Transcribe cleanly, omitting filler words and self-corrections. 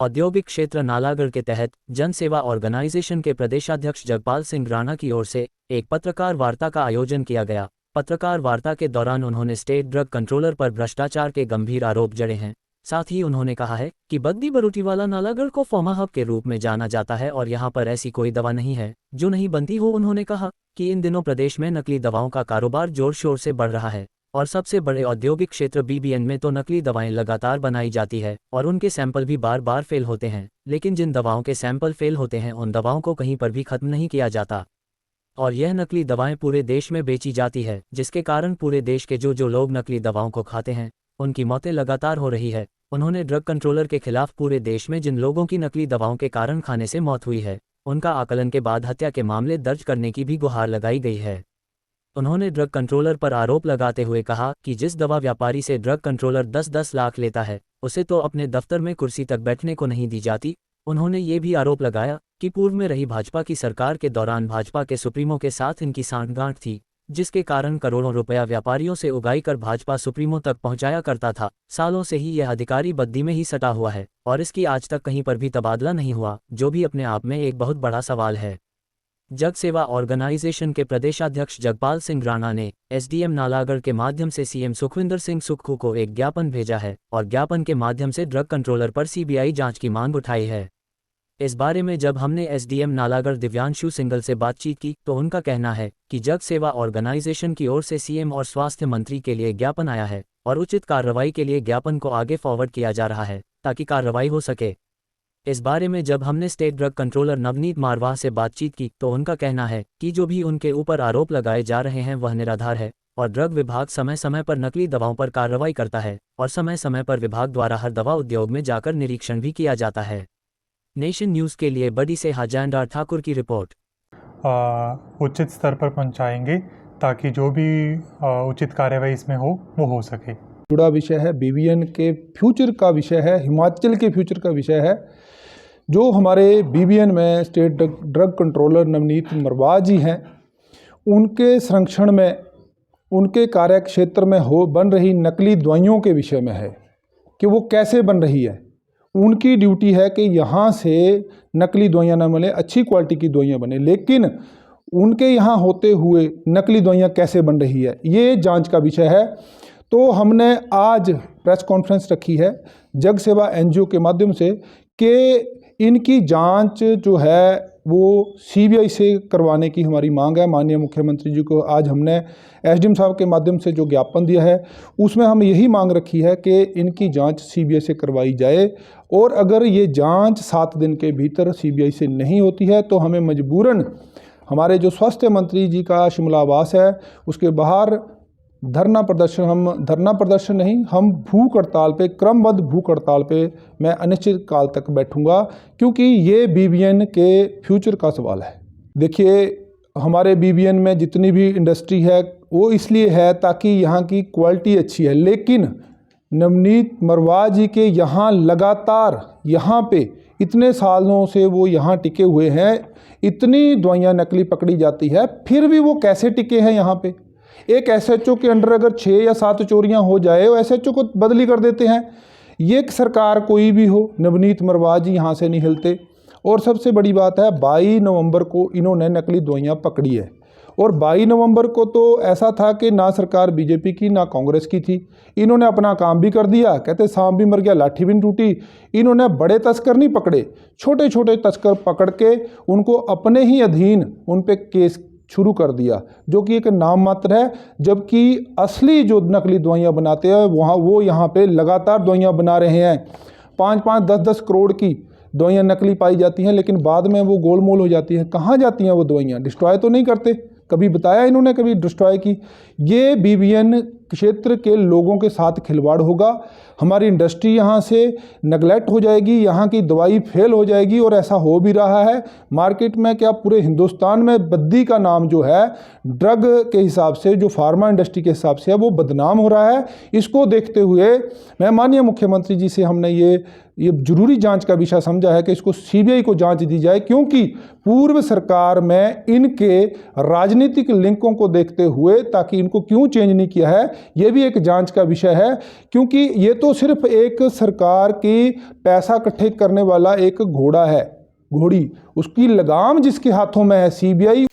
औद्योगिक क्षेत्र नालागढ़ के तहत जन सेवा ऑर्गेनाइजेशन के प्रदेशाध्यक्ष जगपाल सिंह राणा की ओर से एक पत्रकार वार्ता का आयोजन किया गया। पत्रकार वार्ता के दौरान उन्होंने स्टेट ड्रग कंट्रोलर पर भ्रष्टाचार के गंभीर आरोप जड़े हैं। साथ ही उन्होंने कहा है कि बद्दी बरूटीवाला नालागढ़ को फार्मा हब के रूप में जाना जाता है और यहाँ पर ऐसी कोई दवा नहीं है जो नहीं बनती हो। उन्होंने कहा कि इन दिनों प्रदेश में नकली दवाओं का कारोबार जोर शोर से बढ़ रहा है और सबसे बड़े औद्योगिक क्षेत्र बीबीएन में तो नकली दवाएं लगातार बनाई जाती है और उनके सैंपल भी बार बार फेल होते हैं, लेकिन जिन दवाओं के सैंपल फेल होते हैं उन दवाओं को कहीं पर भी खत्म नहीं किया जाता और यह नकली दवाएं पूरे देश में बेची जाती है, जिसके कारण पूरे देश के जो लोग नकली दवाओं को खाते हैं उनकी मौतें लगातार हो रही है। उन्होंने ड्रग कंट्रोलर के खिलाफ पूरे देश में जिन लोगों की नकली दवाओं के कारण खाने से मौत हुई है उनका आकलन के बाद हत्या के मामले दर्ज करने की भी गुहार लगाई गई है। उन्होंने ड्रग कंट्रोलर पर आरोप लगाते हुए कहा कि जिस दवा व्यापारी से ड्रग कंट्रोलर 10-10 लाख लेता है उसे तो अपने दफ्तर में कुर्सी तक बैठने को नहीं दी जाती। उन्होंने ये भी आरोप लगाया कि पूर्व में रही भाजपा की सरकार के दौरान भाजपा के सुप्रीमो के साथ इनकी सांठगांठ थी, जिसके कारण करोड़ों रुपया व्यापारियों से उगाई कर भाजपा सुप्रीमो तक पहुंचाया करता था। सालों से ही यह अधिकारी बद्दी में ही सटा हुआ है और इसकी आज तक कहीं पर भी तबादला नहीं हुआ, जो भी अपने आप में एक बहुत बड़ा सवाल है। जग सेवा ऑर्गेनाइजेशन के प्रदेशाध्यक्ष जगपाल सिंह राणा ने एसडीएम नालागढ़ के माध्यम से सीएम सुखविंदर सिंह सुक्खू को एक ज्ञापन भेजा है और ज्ञापन के माध्यम से ड्रग कंट्रोलर पर सीबीआई जांच की मांग उठाई है। इस बारे में जब हमने एसडीएम नालागढ़ दिव्यांशु सिंगल से बातचीत की तो उनका कहना है कि जग सेवा ऑर्गेनाइजेशन की ओर से सीएम और स्वास्थ्य मंत्री के लिए ज्ञापन आया है और उचित कार्रवाई के लिए ज्ञापन को आगे फॉरवर्ड किया जा रहा है ताकि कार्रवाई हो सके। इस बारे में जब हमने state drug controller Navneet Marwah से बातचीत की तो उनका कहना है कि जो भी उनके ऊपर आरोप लगाए जा रहे हैं वह निराधार है और ड्रग विभाग समय समय पर नकली दवाओं पर कार्रवाई करता है और समय समय पर विभाग द्वारा हर दवा उद्योग में जाकर निरीक्षण भी किया जाता है। नेशन न्यूज़ के लिए बड़ी से हाजैंडार ठाकुर की रिपोर्ट। उचित स्तर पर पहुंचाएंगे ताकि जो भी उचित कार्रवाई इसमें हो वो हो सके। जुड़ा विषय है, बीबीएन के फ्यूचर का विषय है, हिमाचल के फ्यूचर का विषय है। जो हमारे बीबीएन में state drug controller Navneet Marwah ji हैं, उनके संरक्षण में, उनके कार्य क्षेत्र में बन रही नकली दवाइयों के विषय में है कि वो कैसे बन रही है। उनकी ड्यूटी है कि यहाँ से नकली दवाइयाँ ना मिले, अच्छी क्वालिटी की दवाइयाँ बने, लेकिन उनके यहाँ होते हुए नकली दवाइयाँ कैसे बन रही है ये जांच का विषय है। तो हमने आज प्रेस कॉन्फ्रेंस रखी है जग सेवा एनजीओ के माध्यम से कि इनकी जांच जो है वो सीबीआई से करवाने की हमारी मांग है। माननीय मुख्यमंत्री जी को आज हमने एसडीएम साहब के माध्यम से जो ज्ञापन दिया है उसमें हम यही मांग रखी है कि इनकी जांच सीबीआई से करवाई जाए और अगर ये जांच 7 दिन के भीतर सीबीआई से नहीं होती है तो हमें मजबूरन हमारे जो स्वास्थ्य मंत्री जी का शिमला आवास है उसके बाहर धरना प्रदर्शन नहीं, हम भूख हड़ताल पे, क्रमबद्ध भूख हड़ताल पे मैं अनिश्चित काल तक बैठूंगा, क्योंकि ये बीबीएन के फ्यूचर का सवाल है। देखिए, हमारे बीबीएन में जितनी भी इंडस्ट्री है वो इसलिए है ताकि यहाँ की क्वालिटी अच्छी है, लेकिन नवनीत मारवाह जी के यहाँ लगातार यहाँ पे इतने सालों से वो यहाँ टिके हुए हैं, इतनी दवाइयाँ नकली पकड़ी जाती है, फिर भी वो कैसे टिके हैं यहाँ पे। एक एसएचओ के अंडर अगर 6 या 7 चोरियां हो जाए वो एसएचओ को बदली कर देते हैं। ये सरकार कोई भी हो, नवनीत मारवाह जी यहाँ से नहीं हिलते। और सबसे बड़ी बात है 22 नवंबर को इन्होंने नकली दवाइयाँ पकड़ी है और 22 नवंबर को तो ऐसा था कि ना सरकार बीजेपी की ना कांग्रेस की थी। इन्होंने अपना काम भी कर दिया, कहते सांप भी मर गया लाठी भी नहीं टूटी। इन्होंने बड़े तस्कर नहीं पकड़े, छोटे छोटे तस्कर पकड़ के उनको अपने ही अधीन उन पे केस शुरू कर दिया, जो कि एक नाम मात्र है, जबकि असली जो नकली दवाइयाँ बनाते हैं वो यहाँ पे लगातार दवाइयाँ बना रहे हैं। 5-5, 10-10 करोड़ की दवाइयाँ नकली पाई जाती हैं, लेकिन बाद में वो गोलमोल हो जाती हैं। कहाँ जाती हैं वो दवाइयाँ? डिस्ट्रॉय तो नहीं करते, कभी बताया इन्होंने कभी डिस्ट्रॉय की? ये बीबीएन क्षेत्र के लोगों के साथ खिलवाड़ होगा। हमारी इंडस्ट्री यहाँ से नेगलेक्ट हो जाएगी, यहाँ की दवाई फेल हो जाएगी और ऐसा हो भी रहा है। मार्केट में क्या पूरे हिंदुस्तान में बद्दी का नाम जो है ड्रग के हिसाब से, जो फार्मा इंडस्ट्री के हिसाब से है, वो बदनाम हो रहा है। इसको देखते हुए मैं माननीय मुख्यमंत्री जी से हमने ये जरूरी जांच का विषय समझा है कि इसको सीबीआई को जांच दी जाए, क्योंकि पूर्व सरकार में इनके राजनीतिक लिंकों को देखते हुए, ताकि इनको क्यों चेंज नहीं किया है, ये भी एक जांच का विषय है, क्योंकि ये तो सिर्फ एक सरकार की पैसा इकट्ठे करने वाला एक घोड़ा है, घोड़ी, उसकी लगाम जिसके हाथों में है सीबीआई,